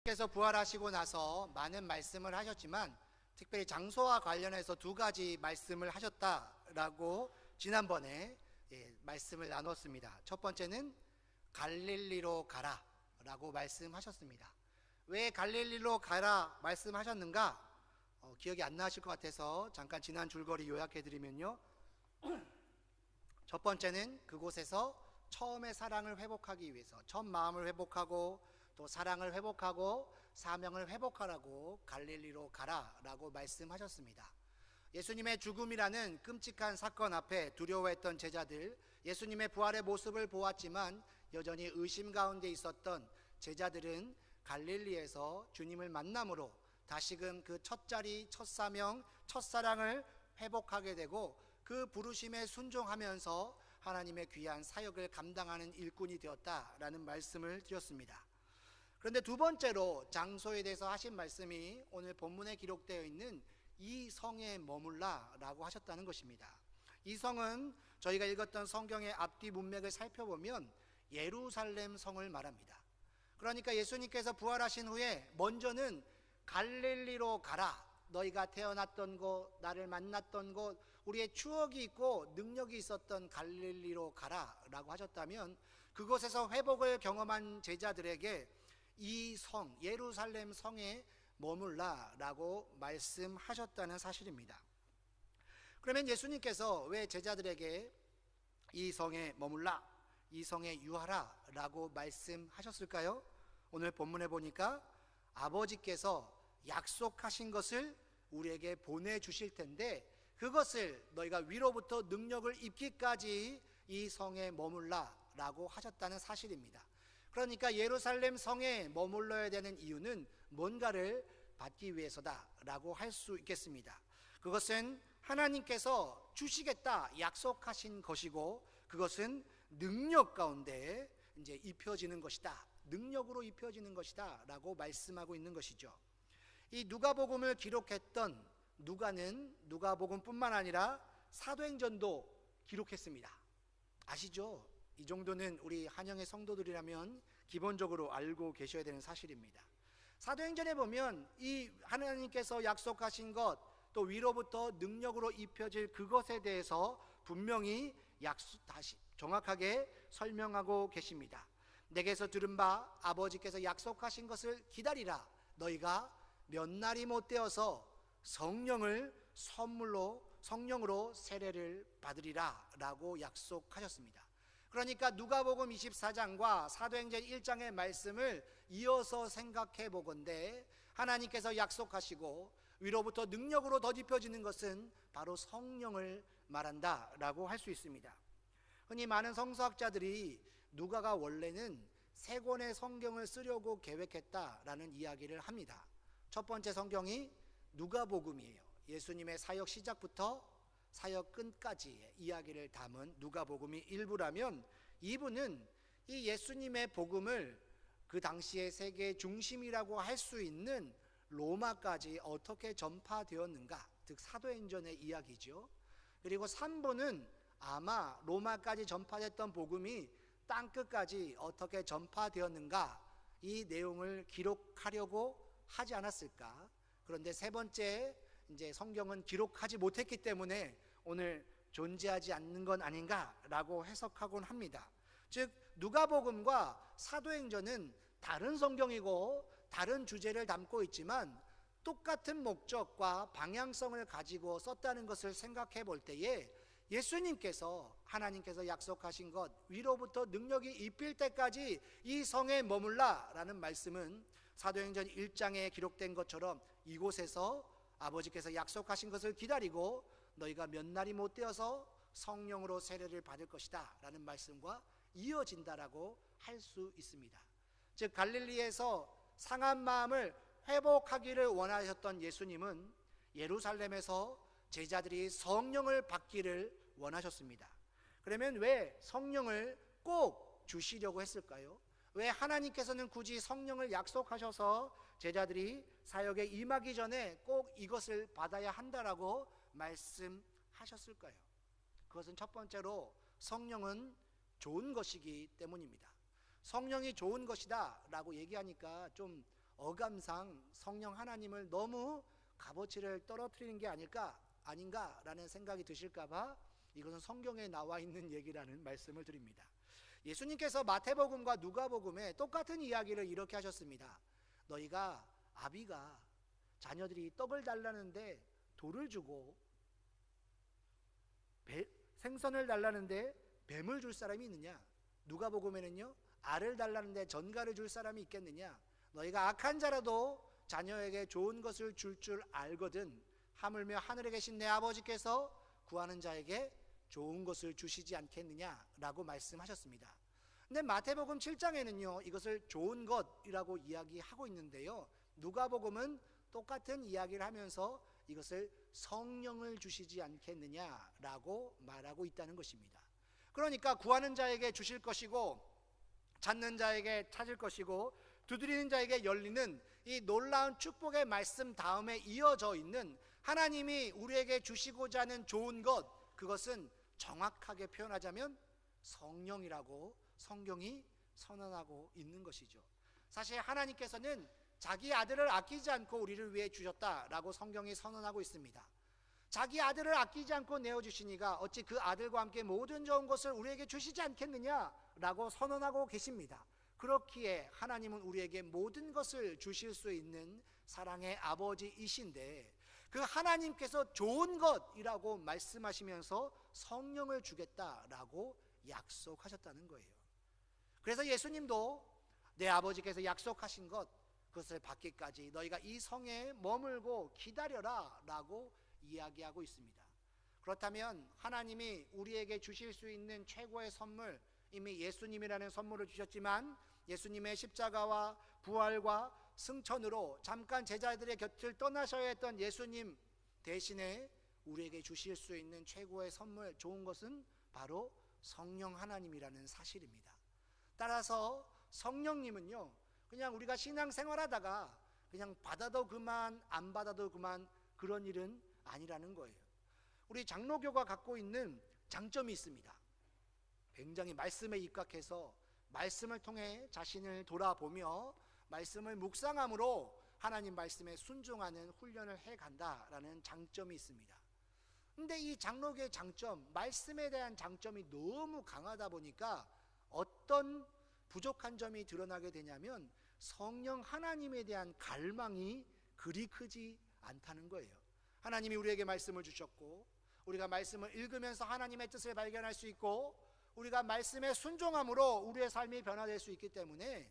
께서 부활하시고 나서 많은 말씀을 하셨지만 특별히 장소와 관련해서 두 가지 말씀을 하셨다라고 지난번에 말씀을 나눴습니다. 첫 번째는 갈릴리로 가라 라고 말씀하셨습니다. 왜 갈릴리로 가라 말씀하셨는가? 기억이 안 나실 것 같아서 잠깐 지난 줄거리 요약해 드리면요, 첫 번째는 그곳에서 처음의 사랑을 회복하기 위해서, 첫 마음을 회복하고 또 사랑을 회복하고 사명을 회복하라고 갈릴리로 가라라고 말씀하셨습니다. 예수님의 죽음이라는 끔찍한 사건 앞에 두려워했던 제자들, 예수님의 부활의 모습을 보았지만 여전히 의심 가운데 있었던 제자들은 갈릴리에서 주님을 만남으로 다시금 그 첫자리, 첫사명, 첫사랑을 회복하게 되고 그 부르심에 순종하면서 하나님의 귀한 사역을 감당하는 일꾼이 되었다라는 말씀을 드렸습니다. 그런데 두 번째로 장소에 대해서 하신 말씀이 오늘 본문에 기록되어 있는 이 성에 머물라 라고 하셨다는 것입니다. 이 성은 저희가 읽었던 성경의 앞뒤 문맥을 살펴보면 예루살렘 성을 말합니다. 그러니까 예수님께서 부활하신 후에 먼저는 갈릴리로 가라, 너희가 태어났던 곳, 나를 만났던 곳, 우리의 추억이 있고 능력이 있었던 갈릴리로 가라 라고 하셨다면, 그곳에서 회복을 경험한 제자들에게 이 성, 예루살렘 성에 머물라 라고 말씀하셨다는 사실입니다. 그러면 예수님께서 왜 제자들에게 이 성에 머물라, 이 성에 유하라 라고 말씀하셨을까요? 오늘 본문에 보니까 아버지께서 약속하신 것을 우리에게 보내주실 텐데 그것을 너희가 위로부터 능력을 입기까지 이 성에 머물라 라고 하셨다는 사실입니다. 그러니까 예루살렘 성에 머물러야 되는 이유는 뭔가를 받기 위해서다 라고 할 수 있겠습니다. 그것은 하나님께서 주시겠다 약속하신 것이고, 그것은 능력 가운데 이제 입혀지는 것이다, 능력으로 입혀지는 것이다 라고 말씀하고 있는 것이죠. 이 누가복음을 기록했던 누가는 누가복음뿐만 아니라 사도행전도 기록했습니다. 아시죠? 이 정도는 우리 한영의 성도들이라면 기본적으로 알고 계셔야 되는 사실입니다. 사도행전에 보면 이 하나님께서 약속하신 것, 또 위로부터 능력으로 입혀질 그것에 대해서 분명히 다시 정확하게 설명하고 계십니다. 내게서 들은 바 아버지께서 약속하신 것을 기다리라, 너희가 몇 날이 못 되어서 성령으로 세례를 받으리라 라고 약속하셨습니다. 그러니까 누가복음 24장과 사도행전 1장의 말씀을 이어서 생각해 보건대 하나님께서 약속하시고 위로부터 능력으로 덧입혀지는 것은 바로 성령을 말한다 라고 할 수 있습니다. 흔히 많은 성서학자들이 누가가 원래는 세 권의 성경을 쓰려고 계획했다라는 이야기를 합니다. 첫 번째 성경이 누가복음이에요. 예수님의 사역 시작부터 사역 끝까지의 이야기를 담은 누가복음이 일부라면, 2부는 이 예수님의 복음을 그 당시의 세계의 중심이라고 할 수 있는 로마까지 어떻게 전파되었는가, 즉 사도행전의 이야기죠. 그리고 3부는 아마 로마까지 전파됐던 복음이 땅끝까지 어떻게 전파되었는가, 이 내용을 기록하려고 하지 않았을까. 그런데 세 번째 이제 성경은 기록하지 못했기 때문에 오늘 존재하지 않는 건 아닌가라고 해석하곤 합니다. 즉 누가복음과 사도행전은 다른 성경이고 다른 주제를 담고 있지만 똑같은 목적과 방향성을 가지고 썼다는 것을 생각해 볼 때에 예수님께서, 하나님께서 약속하신 것, 위로부터 능력이 입힐 때까지 이 성에 머물라 라는 말씀은 사도행전 1장에 기록된 것처럼 이곳에서 아버지께서 약속하신 것을 기다리고 너희가 몇 날이 못 되어서 성령으로 세례를 받을 것이다 라는 말씀과 이어진다라고 할 수 있습니다. 즉 갈릴리에서 상한 마음을 회복하기를 원하셨던 예수님은 예루살렘에서 제자들이 성령을 받기를 원하셨습니다. 그러면 왜 성령을 꼭 주시려고 했을까요? 왜 하나님께서는 굳이 성령을 약속하셔서 제자들이 사역에 임하기 전에 꼭 이것을 받아야 한다라고 말씀하셨을까요? 그것은 첫 번째로 성령은 좋은 것이기 때문입니다. 성령이 좋은 것이다 라고 얘기하니까 좀 어감상 성령 하나님을 너무 값어치를 떨어뜨리는 게 아닌가라는 생각이 드실까봐 이것은 성경에 나와 있는 얘기라는 말씀을 드립니다. 예수님께서 마태복음과 누가복음에 똑같은 이야기를 이렇게 하셨습니다. 너희가 아비가 자녀들이 떡을 달라는데 돌을 주고 생선을 달라는데 뱀을 줄 사람이 있느냐? 누가복음에는요, 알을 달라는데 전갈을 줄 사람이 있겠느냐? 너희가 악한 자라도 자녀에게 좋은 것을 줄 알거든 하물며 하늘에 계신 내 아버지께서 구하는 자에게 좋은 것을 주시지 않겠느냐라고 말씀하셨습니다. 근데 마태복음 7장에는요 이것을 좋은 것이라고 이야기하고 있는데요, 누가복음은 똑같은 이야기를 하면서 이것을 성령을 주시지 않겠느냐라고 말하고 있다는 것입니다. 그러니까 구하는 자에게 주실 것이고, 찾는 자에게 찾을 것이고, 두드리는 자에게 열리는 이 놀라운 축복의 말씀 다음에 이어져 있는 하나님이 우리에게 주시고자 하는 좋은 것, 그것은 정확하게 표현하자면 성령이라고 성경이 선언하고 있는 것이죠. 사실 하나님께서는 자기 아들을 아끼지 않고 우리를 위해 주셨다라고 성경이 선언하고 있습니다. 자기 아들을 아끼지 않고 내어주시니가 어찌 그 아들과 함께 모든 좋은 것을 우리에게 주시지 않겠느냐라고 선언하고 계십니다. 그렇기에 하나님은 우리에게 모든 것을 주실 수 있는 사랑의 아버지이신데, 그 하나님께서 좋은 것이라고 말씀하시면서 성령을 주겠다라고 약속하셨다는 거예요. 그래서 예수님도 내 아버지께서 약속하신 것, 그것을 받기까지 너희가 이 성에 머물고 기다려라 라고 이야기하고 있습니다. 그렇다면 하나님이 우리에게 주실 수 있는 최고의 선물, 이미 예수님이라는 선물을 주셨지만 예수님의 십자가와 부활과 승천으로 잠깐 제자들의 곁을 떠나셔야 했던 예수님 대신에 우리에게 주실 수 있는 최고의 선물, 좋은 것은 바로 성령 하나님이라는 사실입니다. 따라서 성령님은요, 그냥 우리가 신앙생활하다가 그냥 받아도 그만 안 받아도 그만 그런 일은 아니라는 거예요. 우리 장로교가 갖고 있는 장점이 있습니다. 굉장히 말씀에 입각해서 말씀을 통해 자신을 돌아보며 말씀을 묵상함으로 하나님 말씀에 순종하는 훈련을 해간다라는 장점이 있습니다. 근데 이 장로교의 장점, 말씀에 대한 장점이 너무 강하다 보니까 어떤 부족한 점이 드러나게 되냐면 성령 하나님에 대한 갈망이 그리 크지 않다는 거예요. 하나님이 우리에게 말씀을 주셨고, 우리가 말씀을 읽으면서 하나님의 뜻을 발견할 수 있고, 우리가 말씀에 순종함으로 우리의 삶이 변화될 수 있기 때문에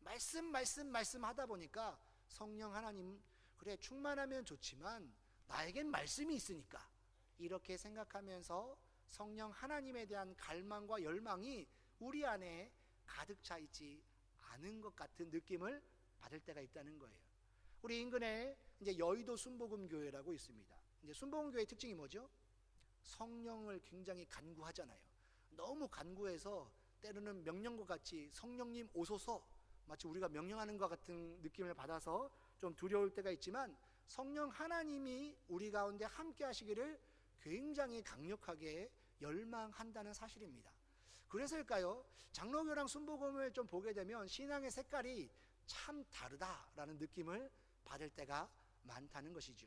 말씀 하다 보니까 성령 하나님, 그래 충만하면 좋지만 나에겐 말씀이 있으니까 이렇게 생각하면서 성령 하나님에 대한 갈망과 열망이 우리 안에 가득 차 있지 않은 것 같은 느낌을 받을 때가 있다는 거예요. 우리 인근에 이제 여의도 순복음교회라고 있습니다. 이제 순복음교회의 특징이 뭐죠? 성령을 굉장히 간구하잖아요. 너무 간구해서 때로는 명령과 같이 성령님 오소서, 마치 우리가 명령하는 것 같은 느낌을 받아서 좀 두려울 때가 있지만 성령 하나님이 우리 가운데 함께 하시기를 굉장히 강력하게 열망한다는 사실입니다. 그래서일까요? 장로교랑 순복음을 좀 보게 되면 신앙의 색깔이 참 다르다라는 느낌을 받을 때가 많다는 것이죠.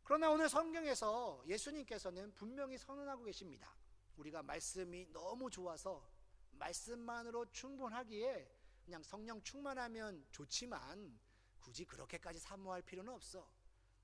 그러나 오늘 성경에서 예수님께서는 분명히 선언하고 계십니다. 우리가 말씀이 너무 좋아서 말씀만으로 충분하기에 그냥 성령 충만하면 좋지만 굳이 그렇게까지 사모할 필요는 없어.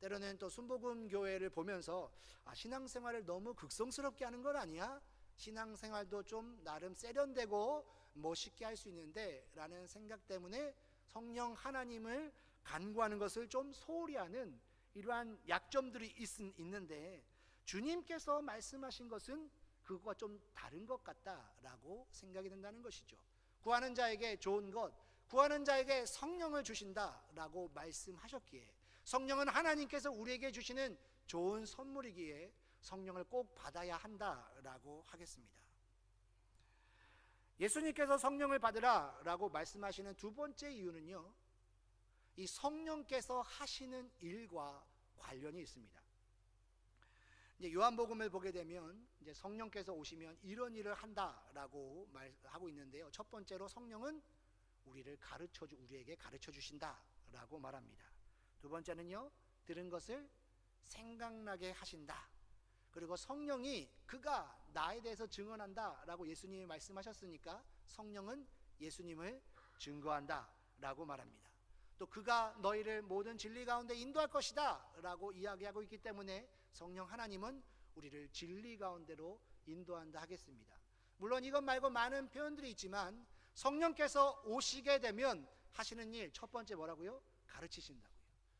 때로는 또 순복음 교회를 보면서 신앙생활을 너무 극성스럽게 하는 건 아니야? 신앙생활도 좀 나름 세련되고 멋있게 할 수 있는데 라는 생각 때문에 성령 하나님을 간구하는 것을 좀 소홀히 하는 이러한 약점들이 있는데, 주님께서 말씀하신 것은 그것과 좀 다른 것 같다라고 생각이 된다는 것이죠. 구하는 자에게 좋은 것, 구하는 자에게 성령을 주신다라고 말씀하셨기에, 성령은 하나님께서 우리에게 주시는 좋은 선물이기에 성령을 꼭 받아야 한다라고 하겠습니다. 예수님께서 성령을 받으라라고 말씀하시는 두 번째 이유는요, 이 성령께서 하시는 일과 관련이 있습니다. 이제 요한복음을 보게 되면 이제 성령께서 오시면 이런 일을 한다라고 말하고 있는데요. 첫 번째로 성령은 우리에게 가르쳐 주신다라고 말합니다. 두 번째는요, 들은 것을 생각나게 하신다. 그리고 성령이 그가 나에 대해서 증언한다라고 예수님이 말씀하셨으니까 성령은 예수님을 증거한다 라고 말합니다. 또 그가 너희를 모든 진리 가운데 인도할 것이다 라고 이야기하고 있기 때문에 성령 하나님은 우리를 진리 가운데로 인도한다 하겠습니다. 물론 이것 말고 많은 표현들이 있지만 성령께서 오시게 되면 하시는 일, 첫 번째 뭐라고요? 가르치신다고요.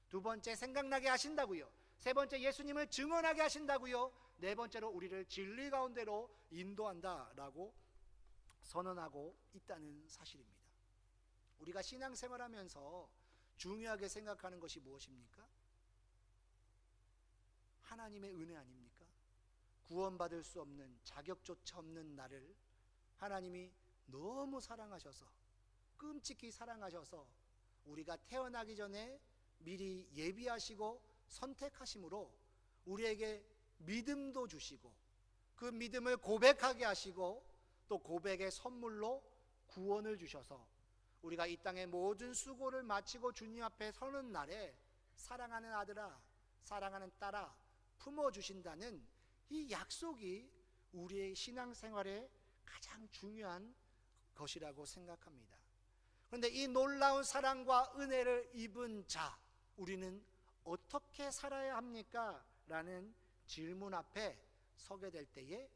두 번째 생각나게 하신다고요. 세 번째 예수님을 증언하게 하신다고요. 네 번째로 우리를 진리 가운데로 인도한다라고 선언하고 있다는 사실입니다. 우리가 신앙생활하면서 중요하게 생각하는 것이 무엇입니까? 하나님의 은혜 아닙니까? 구원받을 수 없는, 자격조차 없는 나를 하나님이 너무 사랑하셔서, 끔찍히 사랑하셔서 우리가 태어나기 전에 미리 예비하시고 선택하심으로 우리에게 믿음도 주시고 그 믿음을 고백하게 하시고 또 고백의 선물로 구원을 주셔서 우리가 이 땅의 모든 수고를 마치고 주님 앞에 서는 날에 사랑하는 아들아, 사랑하는 딸아 품어주신다는 이 약속이 우리의 신앙생활에 가장 중요한 것이라고 생각합니다. 그런데 이 놀라운 사랑과 은혜를 입은 자, 우리는 어떻게 살아야 합니까? 라는 질문 앞에 서게 될 때에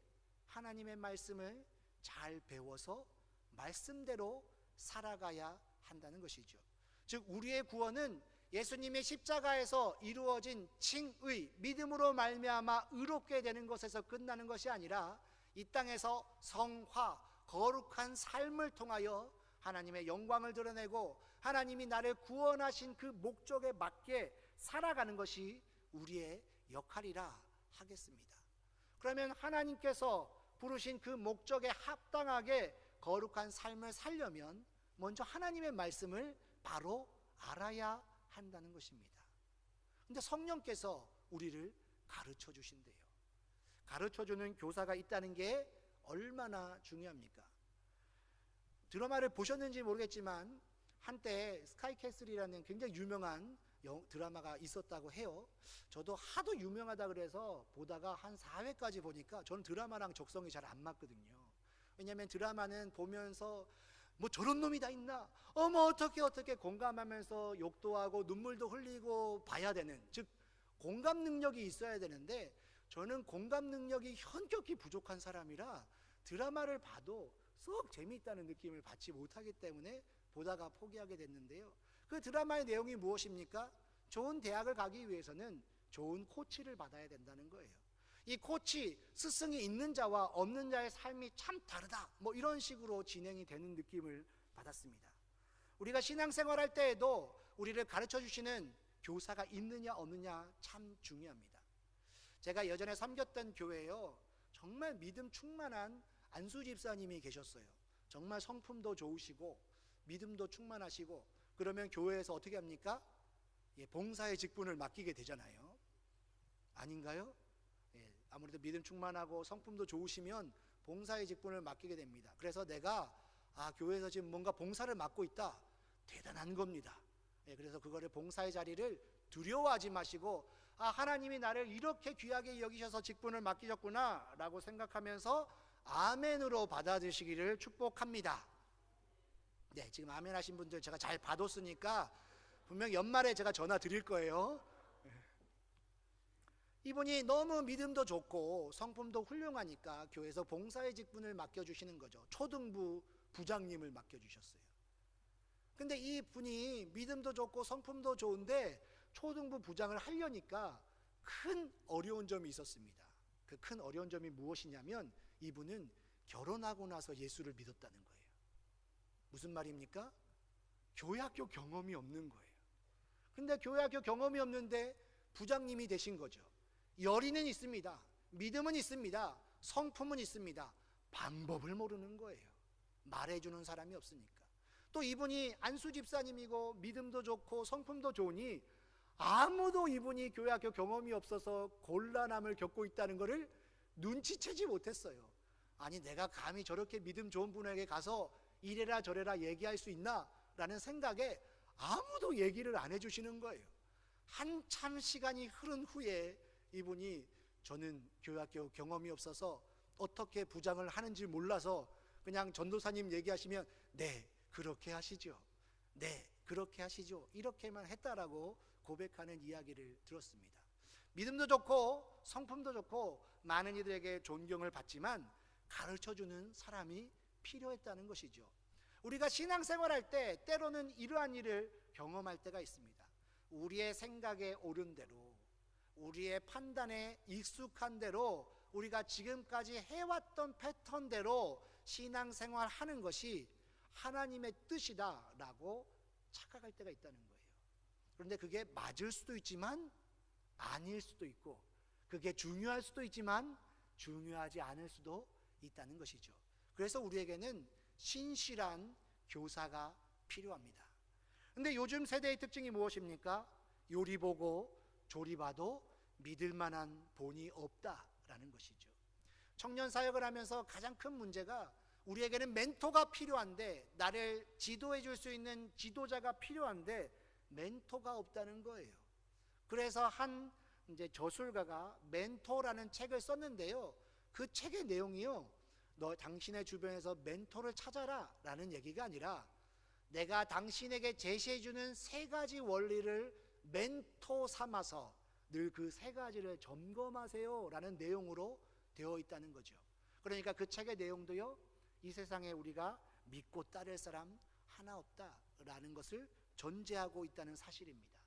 하나님의 말씀을 잘 배워서 말씀대로 살아가야 한다는 것이죠. 즉 우리의 구원은 예수님의 십자가에서 이루어진 칭의, 믿음으로 말미암아 의롭게 되는 것에서 끝나는 것이 아니라 이 땅에서 성화, 거룩한 삶을 통하여 하나님의 영광을 드러내고 하나님이 나를 구원하신 그 목적에 맞게 살아가는 것이 우리의 역할이라 하겠습니다. 그러면 하나님께서 부르신 그 목적에 합당하게 거룩한 삶을 살려면 먼저 하나님의 말씀을 바로 알아야 한다는 것입니다. 그런데 성령께서 우리를 가르쳐 주신대요. 가르쳐 주는 교사가 있다는 게 얼마나 중요합니까? 드라마를 보셨는지 모르겠지만 한때 스카이캐슬이라는 굉장히 유명한 드라마가 있었다고 해요. 저도 하도 유명하다 그래서 보다가 한 4회까지 보니까 저는 드라마랑 적성이 잘 안 맞거든요. 왜냐하면 드라마는 보면서 뭐 저런 놈이 다 있나? 어머 어떻게 공감하면서 욕도 하고 눈물도 흘리고 봐야 되는, 즉 공감 능력이 있어야 되는데 저는 공감 능력이 현격히 부족한 사람이라 드라마를 봐도 썩 재미있다는 느낌을 받지 못하기 때문에 보다가 포기하게 됐는데요. 그 드라마의 내용이 무엇입니까? 좋은 대학을 가기 위해서는 좋은 코치를 받아야 된다는 거예요. 이 코치, 스승이 있는 자와 없는 자의 삶이 참 다르다, 뭐 이런 식으로 진행이 되는 느낌을 받았습니다. 우리가 신앙생활할 때에도 우리를 가르쳐 주시는 교사가 있느냐 없느냐 참 중요합니다. 제가 예전에 섬겼던 교회에요, 정말 믿음 충만한 안수 집사님이 계셨어요. 정말 성품도 좋으시고 믿음도 충만하시고, 그러면 교회에서 어떻게 합니까? 봉사의 직분을 맡기게 되잖아요. 아닌가요? 아무래도 믿음 충만하고 성품도 좋으시면 봉사의 직분을 맡기게 됩니다. 그래서 내가 교회에서 지금 뭔가 봉사를 맡고 있다, 대단한 겁니다. 그래서 그거를 봉사의 자리를 두려워하지 마시고 하나님이 나를 이렇게 귀하게 여기셔서 직분을 맡기셨구나 라고 생각하면서 아멘으로 받아들이시기를 축복합니다. 네, 지금 아멘 하신 분들 제가 잘 받았으니까 분명 연말에 제가 전화 드릴 거예요. 이분이 너무 믿음도 좋고 성품도 훌륭하니까 교회에서 봉사의 직분을 맡겨주시는 거죠. 초등부 부장님을 맡겨주셨어요. 근데 이 분이 믿음도 좋고 성품도 좋은데 초등부 부장을 하려니까 큰 어려운 점이 있었습니다. 그 큰 어려운 점이 무엇이냐면 이분은 결혼하고 나서 예수를 믿었다는 거예요. 무슨 말입니까? 교회학교 경험이 없는 거예요. 근데 교회학교 경험이 없는데 부장님이 되신 거죠. 열의는 있습니다. 믿음은 있습니다. 성품은 있습니다. 방법을 모르는 거예요. 말해주는 사람이 없으니까. 또 이분이 안수 집사님이고 믿음도 좋고 성품도 좋으니 아무도 이분이 교회학교 경험이 없어서 곤란함을 겪고 있다는 것을 눈치채지 못했어요. 아니 내가 감히 저렇게 믿음 좋은 분에게 가서 이래라 저래라 얘기할 수 있나? 라는 생각에 아무도 얘기를 안 해주시는 거예요. 한참 시간이 흐른 후에 이분이 저는 교회학교 경험이 없어서 어떻게 부장을 하는지 몰라서 그냥 전도사님 얘기하시면 네 그렇게 하시죠, 네 그렇게 하시죠, 이렇게만 했다라고 고백하는 이야기를 들었습니다. 믿음도 좋고 성품도 좋고 많은 이들에게 존경을 받지만 가르쳐주는 사람이 필요했다는 것이죠. 우리가 신앙생활할 때 때로는 이러한 일을 경험할 때가 있습니다. 우리의 생각에 옳은 대로, 우리의 판단에 익숙한 대로, 우리가 지금까지 해왔던 패턴대로 신앙생활 하는 것이 하나님의 뜻이다라고 착각할 때가 있다는 거예요. 그런데 그게 맞을 수도 있지만 아닐 수도 있고, 그게 중요할 수도 있지만 중요하지 않을 수도 있다는 것이죠. 그래서 우리에게는 신실한 교사가 필요합니다. 근데 요즘 세대의 특징이 무엇입니까? 요리 보고 조리 봐도 믿을 만한 본이 없다라는 것이죠. 청년 사역을 하면서 가장 큰 문제가 우리에게는 멘토가 필요한데, 나를 지도해 줄 수 있는 지도자가 필요한데 멘토가 없다는 거예요. 그래서 한 저술가가 멘토라는 책을 썼는데요, 그 책의 내용이요, 너 당신의 주변에서 멘토를 찾아라 라는 얘기가 아니라 내가 당신에게 제시해주는 세 가지 원리를 멘토 삼아서 늘 그 세 가지를 점검하세요 라는 내용으로 되어 있다는 거죠. 그러니까 그 책의 내용도요, 이 세상에 우리가 믿고 따를 사람 하나 없다라는 것을 전제하고 있다는 사실입니다.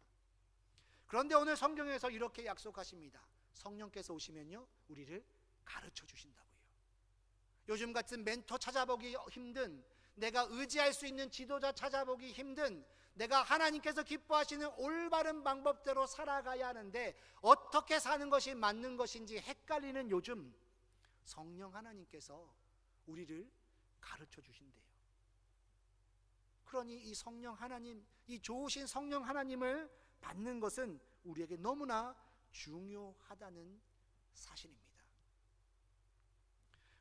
그런데 오늘 성경에서 이렇게 약속하십니다. 성령께서 오시면요, 우리를 가르쳐 주신다고요. 요즘 같은 멘토 찾아보기 힘든, 내가 의지할 수 있는 지도자 찾아보기 힘든, 내가 하나님께서 기뻐하시는 올바른 방법대로 살아가야 하는데 어떻게 사는 것이 맞는 것인지 헷갈리는 요즘, 성령 하나님께서 우리를 가르쳐 주신대요. 그러니 이 성령 하나님, 이 좋으신 성령 하나님을 받는 것은 우리에게 너무나 중요하다는 사실입니다.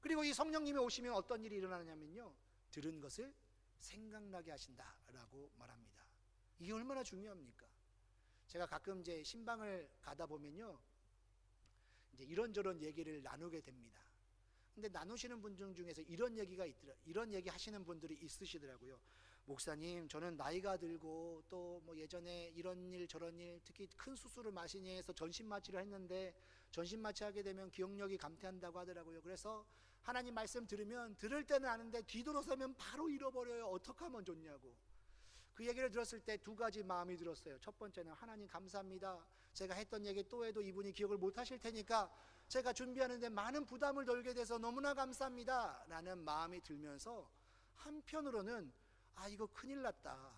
그리고 이 성령님이 오시면 어떤 일이 일어나냐면요, 들은 것을 생각나게 하신다라고 말합니다. 이게 얼마나 중요합니까? 제가 가끔 이제 신방을 가다 보면요, 이제 이런저런 얘기를 나누게 됩니다. 근데 나누시는 분 중에서 이런 얘기가 있더라, 이런 얘기 하시는 분들이 있으시더라고요. 목사님, 저는 나이가 들고 또 뭐 예전에 이런 일 저런 일, 특히 큰 수술을 마시니 해서 전신마취를 했는데 전신마취하게 되면 기억력이 감퇴한다고 하더라고요. 그래서 하나님 말씀 들으면 들을 때는 아는데 뒤돌아서면 바로 잃어버려요. 어떻게 하면 좋냐고. 그 얘기를 들었을 때 두 가지 마음이 들었어요. 첫 번째는 하나님 감사합니다. 제가 했던 얘기 또 해도 이분이 기억을 못 하실 테니까 제가 준비하는데 많은 부담을 덜게 돼서 너무나 감사합니다 라는 마음이 들면서, 한편으로는 아, 이거 큰일 났다.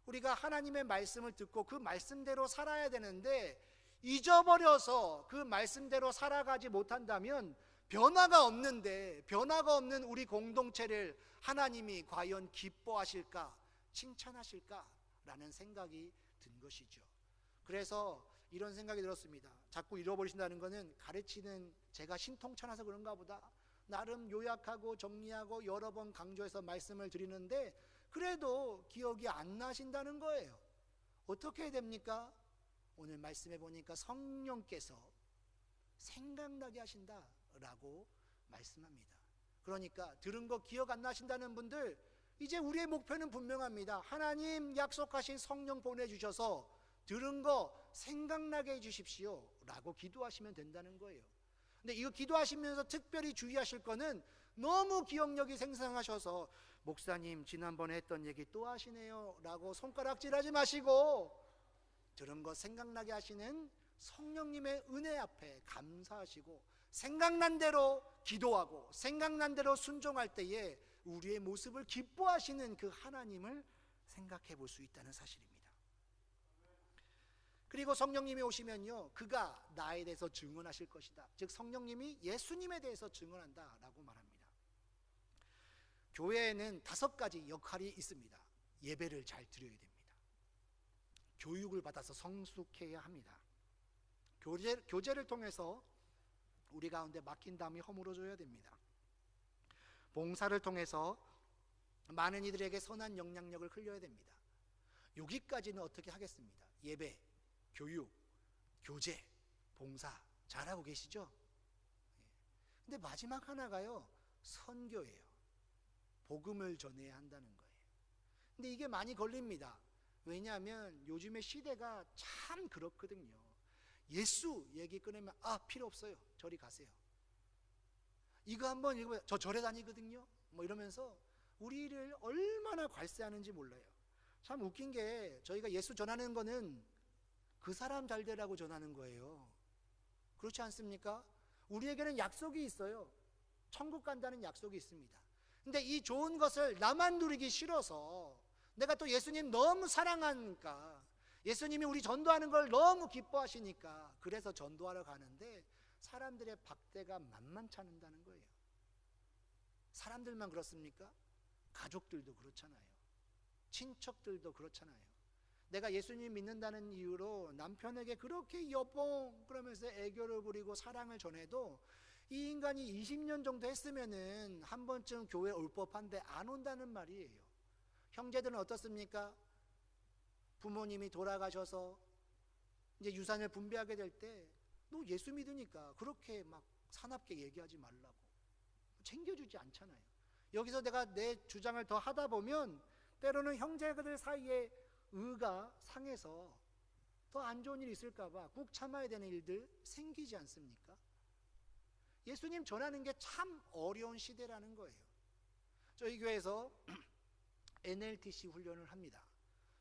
우리가 하나님의 말씀을 듣고 그 말씀대로 살아야 되는데 잊어버려서 그 말씀대로 살아가지 못한다면 변화가 없는데, 변화가 없는 우리 공동체를 하나님이 과연 기뻐하실까, 칭찬하실까 라는 생각이 든 것이죠. 그래서 이런 생각이 들었습니다. 자꾸 잃어버리신다는 것은 가르치는 제가 신통찮아서 그런가 보다, 나름 요약하고 정리하고 여러 번 강조해서 말씀을 드리는데 그래도 기억이 안 나신다는 거예요. 어떻게 해야 됩니까? 오늘 말씀해 보니까 성령께서 생각나게 하신다라고 말씀합니다. 그러니까 들은 거 기억 안 나신다는 분들, 이제 우리의 목표는 분명합니다. 하나님 약속하신 성령 보내주셔서 들은 거 생각나게 해주십시오 라고 기도하시면 된다는 거예요. 근데 이거 기도하시면서 특별히 주의하실 거는, 너무 기억력이 생생하셔서 목사님 지난번에 했던 얘기 또 하시네요 라고 손가락질하지 마시고, 들은 거 생각나게 하시는 성령님의 은혜 앞에 감사하시고 생각난 대로 기도하고 생각난 대로 순종할 때에 우리의 모습을 기뻐하시는 그 하나님을 생각해 볼 수 있다는 사실입니다. 그리고 성령님이 오시면요, 그가 나에 대해서 증언하실 것이다. 즉 성령님이 예수님에 대해서 증언한다 라고 말합니다. 교회에는 5가지 역할이 있습니다. 예배를 잘 드려야 됩니다. 교육을 받아서 성숙해야 합니다. 교제를 통해서 우리 가운데 막힌 담이 허물어져야 됩니다. 봉사를 통해서 많은 이들에게 선한 영향력을 흘려야 됩니다. 여기까지는 어떻게 하겠습니다. 예배, 교육, 교제, 봉사 잘하고 계시죠? 근데 마지막 하나가요, 선교예요. 복음을 전해야 한다는 거예요. 근데 이게 많이 걸립니다. 왜냐하면 요즘의 시대가 참 그렇거든요. 예수 얘기 꺼내면 필요 없어요. 저리 가세요. 이거 한번 읽으면 저 절에 다니거든요. 뭐 이러면서 우리를 얼마나 괄세하는지 몰라요. 참 웃긴 게 저희가 예수 전하는 거는 그 사람 잘 되라고 전하는 거예요. 그렇지 않습니까? 우리에게는 약속이 있어요. 천국 간다는 약속이 있습니다. 근데 이 좋은 것을 나만 누리기 싫어서 내가 또 예수님 너무 사랑하니까, 예수님이 우리 전도하는 걸 너무 기뻐하시니까 그래서 전도하러 가는데 사람들의 박대가 만만치 않는다는 거예요. 사람들만 그렇습니까? 가족들도 그렇잖아요. 친척들도 그렇잖아요. 내가 예수님 믿는다는 이유로 남편에게 그렇게 여봉 그러면서 애교를 부리고 사랑을 전해도 이 인간이 20년 정도 했으면은 한 번쯤 교회 올 법한데 안 온다는 말이에요. 형제들은 어떻습니까? 부모님이 돌아가셔서 이제 유산을 분배하게 될 때 너 예수 믿으니까 그렇게 막 사납게 얘기하지 말라고 챙겨주지 않잖아요. 여기서 내가 내 주장을 더 하다 보면 때로는 형제들 사이에 의가 상해서 더 안 좋은 일이 있을까봐 꾹 참아야 되는 일들 생기지 않습니까? 예수님 전하는 게 참 어려운 시대라는 거예요. 저희 교회에서 NLTC 훈련을 합니다.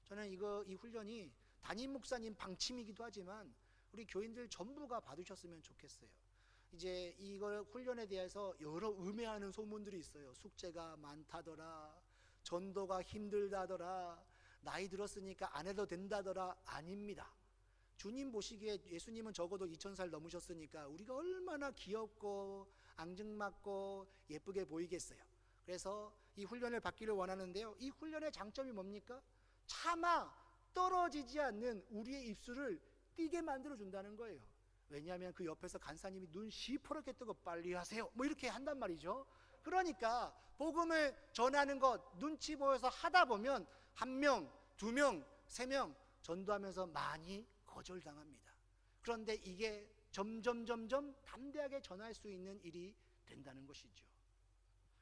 저는 이 훈련이 담임 목사님 방침이기도 하지만 우리 교인들 전부가 받으셨으면 좋겠어요. 이제 이걸 훈련에 대해서 여러 음해하는 소문들이 있어요. 숙제가 많다더라, 전도가 힘들다더라, 나이 들었으니까 안 해도 된다더라. 아닙니다. 주님 보시기에 예수님은 적어도 2000살 넘으셨으니까 우리가 얼마나 귀엽고 앙증맞고 예쁘게 보이겠어요. 그래서 이 훈련을 받기를 원하는데요, 이 훈련의 장점이 뭡니까? 차마 떨어지지 않는 우리의 입술을 띄게 만들어 준다는 거예요. 왜냐하면 그 옆에서 간사님이 눈 시퍼렇게 뜨고 빨리 하세요 뭐 이렇게 한단 말이죠. 그러니까 복음을 전하는 것 눈치 보여서 하다 보면 1명, 2명, 3명 전도하면서 많이 거절당합니다. 그런데 이게 점점 담대하게 전할 수 있는 일이 된다는 것이죠.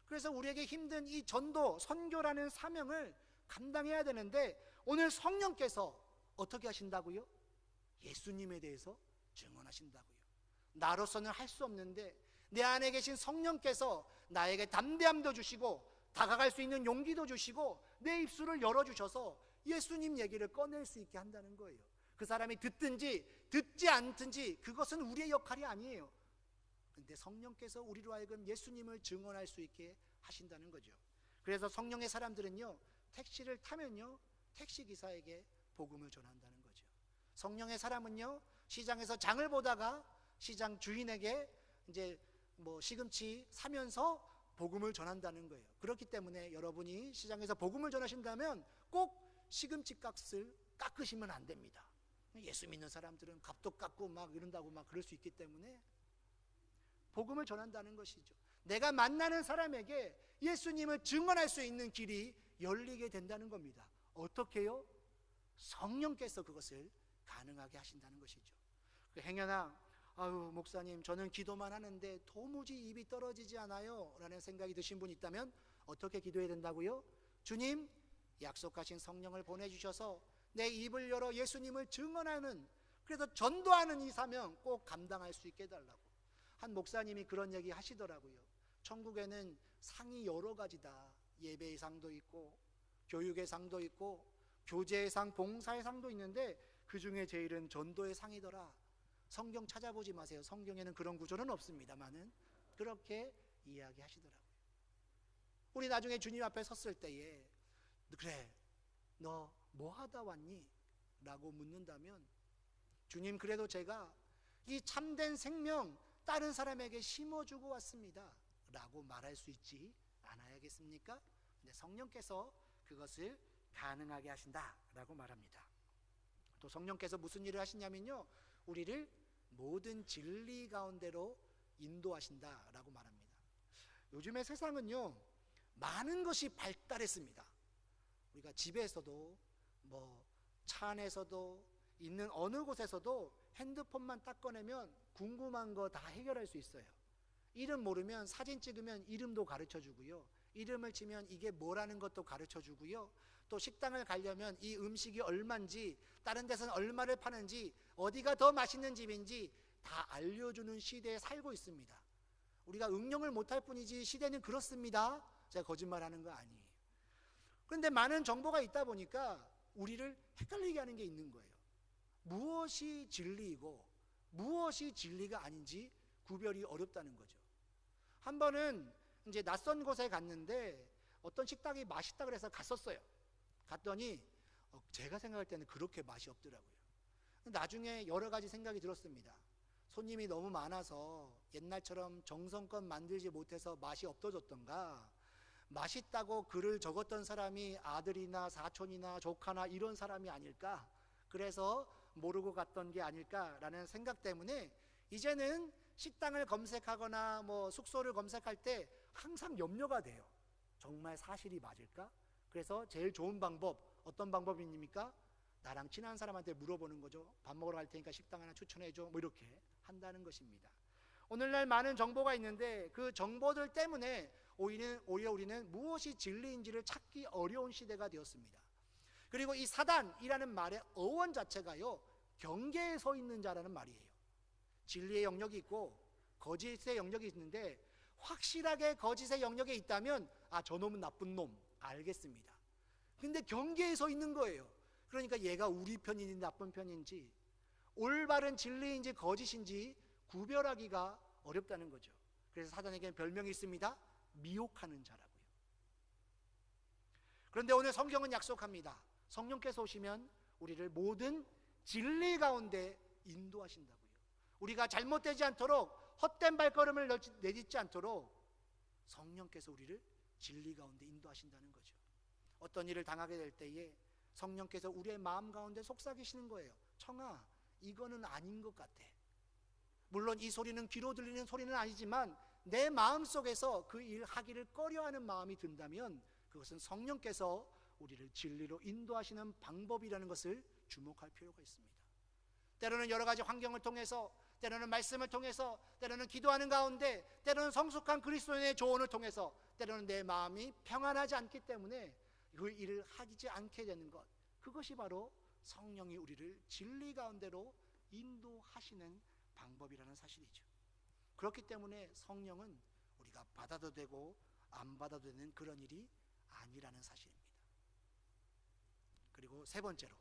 그래서 우리에게 힘든 이 전도, 선교라는 사명을 감당해야 되는데 오늘 성령께서 어떻게 하신다고요? 예수님에 대해서 증언하신다고요. 나로서는 할 수 없는데 내 안에 계신 성령께서 나에게 담대함도 주시고 다가갈 수 있는 용기도 주시고 내 입술을 열어주셔서 예수님 얘기를 꺼낼 수 있게 한다는 거예요. 그 사람이 듣든지 듣지 않든지 그것은 우리의 역할이 아니에요. 근데 성령께서 우리로 하여금 예수님을 증언할 수 있게 하신다는 거죠. 그래서 성령의 사람들은요, 택시를 타면요, 택시기사에게 복음을 전한다는 거죠. 성령의 사람은요, 시장에서 장을 보다가 시장 주인에게 이제 뭐 시금치 사면서 복음을 전한다는 거예요. 그렇기 때문에 여러분이 시장에서 복음을 전하신다면 꼭 시금치 값을 깎으시면 안 됩니다. 예수 믿는 사람들은 값도 깎고 막 이런다고 막 그럴 수 있기 때문에 복음을 전한다는 것이죠. 내가 만나는 사람에게 예수님을 증언할 수 있는 길이 열리게 된다는 겁니다. 어떻게요? 성령께서 그것을 가능하게 하신다는 것이죠. 행여나 아유 목사님 저는 기도만 하는데 도무지 입이 떨어지지 않아요 라는 생각이 드신 분이 있다면 어떻게 기도해야 된다고요? 주님 약속하신 성령을 보내주셔서 내 입을 열어 예수님을 증언하는, 그래서 전도하는 이 사명 꼭 감당할 수 있게 해달라고. 한 목사님이 그런 얘기 하시더라고요. 천국에는 상이 여러 가지다. 예배의 상도 있고 교육의 상도 있고 교제의 상, 봉사의 상도 있는데 그 중에 제일은 전도의 상이더라. 성경 찾아보지 마세요. 성경에는 그런 구조는 없습니다만은 그렇게 이야기하시더라고요. 우리 나중에 주님 앞에 섰을 때에 그래 너 뭐 하다 왔니? 라고 묻는다면 주님 그래도 제가 이 참된 생명 다른 사람에게 심어주고 왔습니다 라고 말할 수 있지 않아야겠습니까? 근데 성령께서 그것을 가능하게 하신다 라고 말합니다. 또 성령께서 무슨 일을 하시냐면요, 우리를 모든 진리 가운데로 인도하신다 라고 말합니다. 요즘의 세상은요 많은 것이 발달했습니다. 우리가 집에서도 차 안에서도 있는 어느 곳에서도 핸드폰만 딱 꺼내면 궁금한 거 다 해결할 수 있어요. 이름 모르면 사진 찍으면 이름도 가르쳐 주고요. 이름을 치면 이게 뭐라는 것도 가르쳐 주고요. 또 식당을 가려면 이 음식이 얼마인지, 다른 데서는 얼마를 파는지, 어디가 더 맛있는 집인지 다 알려주는 시대에 살고 있습니다. 우리가 응용을 못할 뿐이지 시대는 그렇습니다. 제가 거짓말하는 거 아니에요. 그런데 많은 정보가 있다 보니까 우리를 헷갈리게 하는 게 있는 거예요. 무엇이 진리이고 무엇이 진리가 아닌지 구별이 어렵다는 거죠. 한 번은 이제 낯선 곳에 갔는데 어떤 식당이 맛있다 그래서 갔었어요. 갔더니 제가 생각할 때는 그렇게 맛이 없더라고요. 나중에 여러 가지 생각이 들었습니다. 손님이 너무 많아서 옛날처럼 정성껏 만들지 못해서 맛이 없어졌던가, 맛있다고 글을 적었던 사람이 아들이나 사촌이나 조카나 이런 사람이 아닐까, 그래서 모르고 갔던 게 아닐까라는 생각 때문에 이제는 식당을 검색하거나 숙소를 검색할 때 항상 염려가 돼요. 정말 사실이 맞을까? 그래서 제일 좋은 방법, 어떤 방법입니까? 나랑 친한 사람한테 물어보는 거죠. 밥 먹으러 갈 테니까 식당 하나 추천해줘, 이렇게 한다는 것입니다. 오늘날 많은 정보가 있는데 그 정보들 때문에 오히려 우리는 무엇이 진리인지를 찾기 어려운 시대가 되었습니다. 그리고 이 사단이라는 말의 어원 자체가요, 경계에 서 있는 자라는 말이에요. 진리의 영역이 있고 거짓의 영역이 있는데, 확실하게 거짓의 영역에 있다면 저놈은 나쁜 놈, 알겠습니다. 근데 경계에 서 있는 거예요. 그러니까 얘가 우리 편인지 나쁜 편인지, 올바른 진리인지 거짓인지 구별하기가 어렵다는 거죠. 그래서 사단에게는 별명이 있습니다. 미혹하는 자라고요. 그런데 오늘 성경은 약속합니다. 성령께서 오시면 우리를 모든 진리 가운데 인도하신다고요. 우리가 잘못되지 않도록, 헛된 발걸음을 내딛지 않도록 성령께서 우리를 진리 가운데 인도하신다는 거죠. 어떤 일을 당하게 될 때에 성령께서 우리의 마음 가운데 속삭이시는 거예요. 청아, 이거는 아닌 것 같아. 물론 이 소리는 귀로 들리는 소리는 아니지만 내 마음속에서 그 일 하기를 꺼려하는 마음이 든다면 그것은 성령께서 우리를 진리로 인도하시는 방법이라는 것을 주목할 필요가 있습니다. 때로는 여러 가지 환경을 통해서, 때로는 말씀을 통해서, 때로는 기도하는 가운데, 때로는 성숙한 그리스도인의 조언을 통해서, 때로는 내 마음이 평안하지 않기 때문에 그 일을 하지 않게 되는 것, 그것이 바로 성령이 우리를 진리 가운데로 인도하시는 방법이라는 사실이죠. 그렇기 때문에 성령은 우리가 받아도 되고 안 받아도 되는 그런 일이 아니라는 사실입니다. 그리고 세 번째로,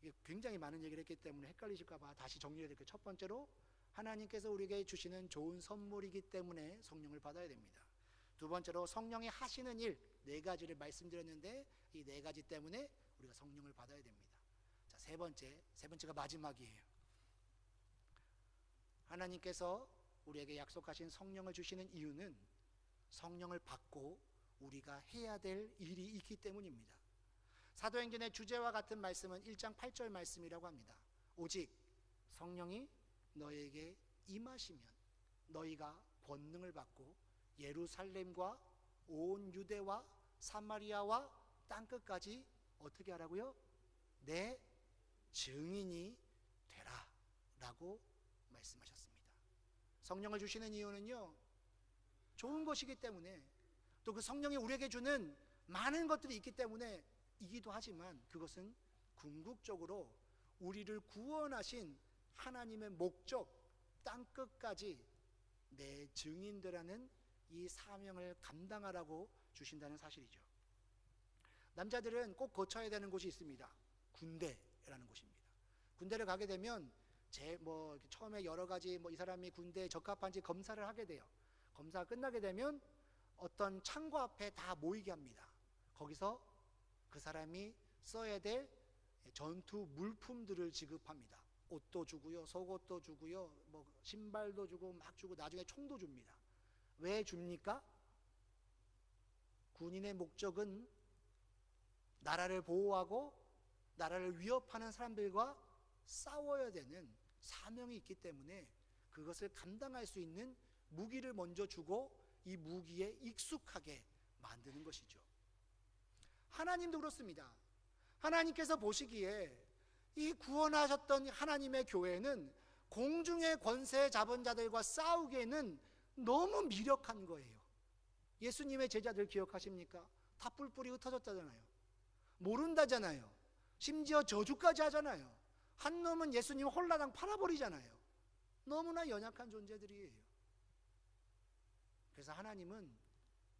이게 굉장히 많은 얘기를 했기 때문에 헷갈리실까봐 다시 정리해야 될 게, 첫 번째로 하나님께서 우리에게 주시는 좋은 선물이기 때문에 성령을 받아야 됩니다. 두 번째로 성령이 하시는 일, 네 가지를 말씀드렸는데 이 네 가지 때문에 우리가 성령을 받아야 됩니다. 자, 세 번째가 마지막이에요. 하나님께서 우리에게 약속하신 성령을 주시는 이유는 성령을 받고 우리가 해야 될 일이 있기 때문입니다. 사도행전의 주제와 같은 말씀은 1장 8절 말씀이라고 합니다. 오직 성령이 너에게 임하시면 너희가 권능을 받고 예루살렘과 온 유대와 사마리아와 땅끝까지 어떻게 하라고요? 내 증인이 되라 라고 말씀하셨습니다. 성령을 주시는 이유는요, 좋은 것이기 때문에, 또 그 성령이 우리에게 주는 많은 것들이 있기 때문에 이기도 하지만, 그것은 궁극적으로 우리를 구원하신 하나님의 목적, 땅끝까지 내 증인되라는 이 사명을 감당하라고 주신다는 사실이죠. 남자들은 꼭 거쳐야 되는 곳이 있습니다. 군대라는 곳입니다. 군대를 가게 되면 처음에 여러 가지 이 사람이 군대에 적합한지 검사를 하게 돼요. 검사가 끝나게 되면 어떤 창고 앞에 다 모이게 합니다. 거기서 그 사람이 써야 될 전투 물품들을 지급합니다. 옷도 주고요, 속옷도 주고요, 신발도 주고 막 주고, 나중에 총도 줍니다. 왜 줍니까? 군인의 목적은 나라를 보호하고 나라를 위협하는 사람들과 싸워야 되는 사명이 있기 때문에 그것을 감당할 수 있는 무기를 먼저 주고 이 무기에 익숙하게 만드는 것이죠. 하나님도 그렇습니다. 하나님께서 보시기에 이 구원하셨던 하나님의 교회는 공중의 권세 잡은 자들과 싸우기에는 너무 미력한 거예요. 예수님의 제자들 기억하십니까? 다 뿔뿔이 흩어졌다잖아요. 모른다잖아요. 심지어 저주까지 하잖아요. 한 놈은 예수님 홀라당 팔아버리잖아요. 너무나 연약한 존재들이에요. 그래서 하나님은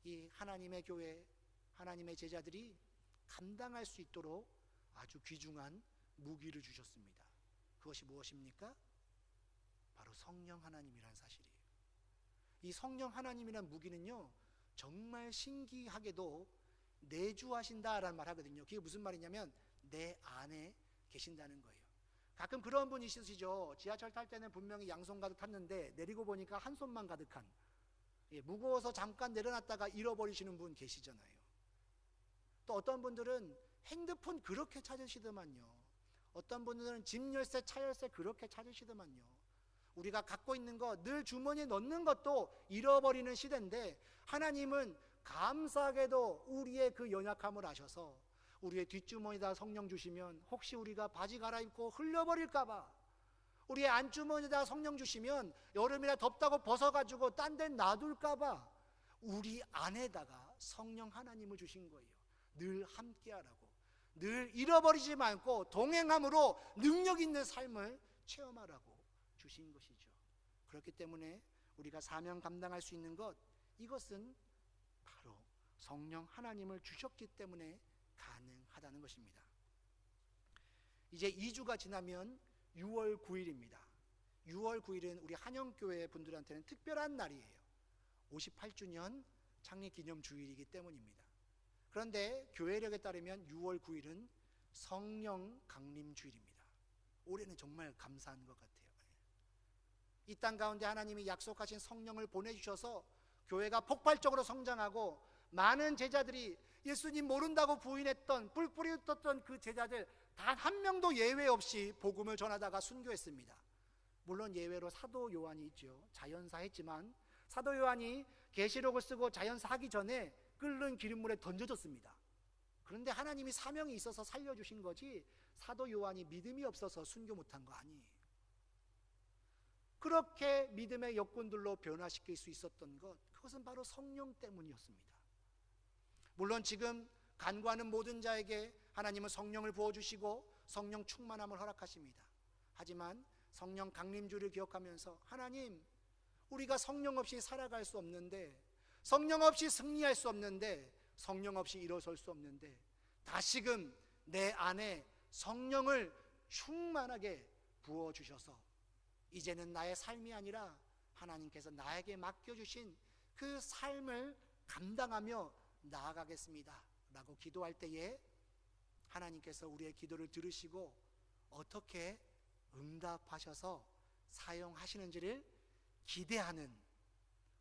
이 하나님의 교회, 하나님의 제자들이 감당할 수 있도록 아주 귀중한 무기를 주셨습니다. 그것이 무엇입니까? 바로 성령 하나님이란 사실이에요. 이 성령 하나님이란 무기는요, 정말 신기하게도 내주하신다라는 말 하거든요. 그게 무슨 말이냐면 내 안에 계신다는 거예요. 가끔 그런 분 있으시죠. 지하철 탈 때는 분명히 양손 가득 탔는데 내리고 보니까 한 손만 가득한, 무거워서 잠깐 내려놨다가 잃어버리시는 분 계시잖아요. 또 어떤 분들은 핸드폰 그렇게 찾으시더만요. 어떤 분들은 집 열쇠, 차 열쇠 그렇게 찾으시더만요. 우리가 갖고 있는 거 늘 주머니에 넣는 것도 잃어버리는 시대인데, 하나님은 감사하게도 우리의 그 연약함을 아셔서 우리의 뒷주머니에다 성령 주시면 혹시 우리가 바지 갈아입고 흘려버릴까봐, 우리의 안주머니에다 성령 주시면 여름이라 덥다고 벗어가지고 딴 데 놔둘까봐 우리 안에다가 성령 하나님을 주신 거예요. 늘 함께하라고, 늘 잃어버리지 말고 동행함으로 능력 있는 삶을 체험하라고 주신 것이죠. 그렇기 때문에 우리가 사명 감당할 수 있는 것, 이것은 바로 성령 하나님을 주셨기 때문에 가능하다는 것입니다. 이제 2주가 지나면 6월 9일입니다. 6월 9일은 우리 한영교회 분들한테는 특별한 날이에요. 58주년 창립기념주일이기 때문입니다. 그런데 교회력에 따르면 6월 9일은 성령 강림주일입니다. 올해는 정말 감사한 것 같아요. 이 땅 가운데 하나님이 약속하신 성령을 보내주셔서 교회가 폭발적으로 성장하고 많은 제자들이 예수님 모른다고 부인했던, 뿔뿔이 흩었던 그 제자들 단 한 명도 예외 없이 복음을 전하다가 순교했습니다. 물론 예외로 사도 요한이 있죠. 자연사 했지만 사도 요한이 계시록을 쓰고 자연사 하기 전에 끓는 기름물에 던져졌습니다. 그런데 하나님이 사명이 있어서 살려주신 거지, 사도 요한이 믿음이 없어서 순교 못한 거 아니에요. 그렇게 믿음의 여건들로 변화시킬 수 있었던 것, 그것은 바로 성령 때문이었습니다. 물론 지금 간구하는 모든 자에게 하나님은 성령을 부어주시고 성령 충만함을 허락하십니다. 하지만 성령 강림주를 기억하면서, 하나님, 우리가 성령 없이 살아갈 수 없는데, 성령 없이 승리할 수 없는데, 성령 없이 일어설 수 없는데, 다시금 내 안에 성령을 충만하게 부어주셔서 이제는 나의 삶이 아니라 하나님께서 나에게 맡겨주신 그 삶을 감당하며 나아가겠습니다 라고 기도할 때에 하나님께서 우리의 기도를 들으시고 어떻게 응답하셔서 사용하시는지를 기대하는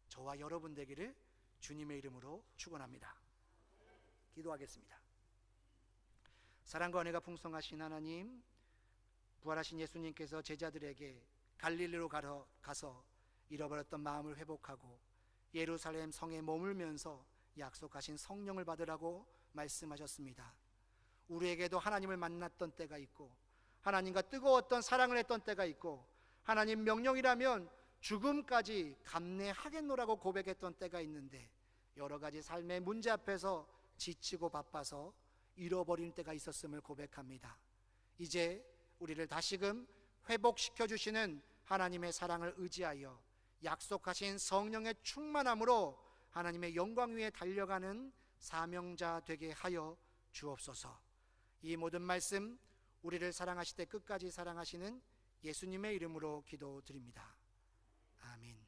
저와 여러분 되기를 주님의 이름으로 축원합니다. 기도하겠습니다. 사랑과 은혜가 풍성하신 하나님, 부활하신 예수님께서 제자들에게 갈릴리로 가서 잃어버렸던 마음을 회복하고 예루살렘 성에 머물면서 약속하신 성령을 받으라고 말씀하셨습니다. 우리에게도 하나님을 만났던 때가 있고 하나님과 뜨거웠던 사랑을 했던 때가 있고 하나님 명령이라면 죽음까지 감내하겠노라고 고백했던 때가 있는데, 여러 가지 삶의 문제 앞에서 지치고 바빠서 잃어버린 때가 있었음을 고백합니다. 이제 우리를 다시금 회복시켜 주시는 하나님의 사랑을 의지하여 약속하신 성령의 충만함으로 하나님의 영광 위에 달려가는 사명자 되게 하여 주옵소서. 이 모든 말씀 우리를 사랑하실 때 끝까지 사랑하시는 예수님의 이름으로 기도드립니다. 아멘.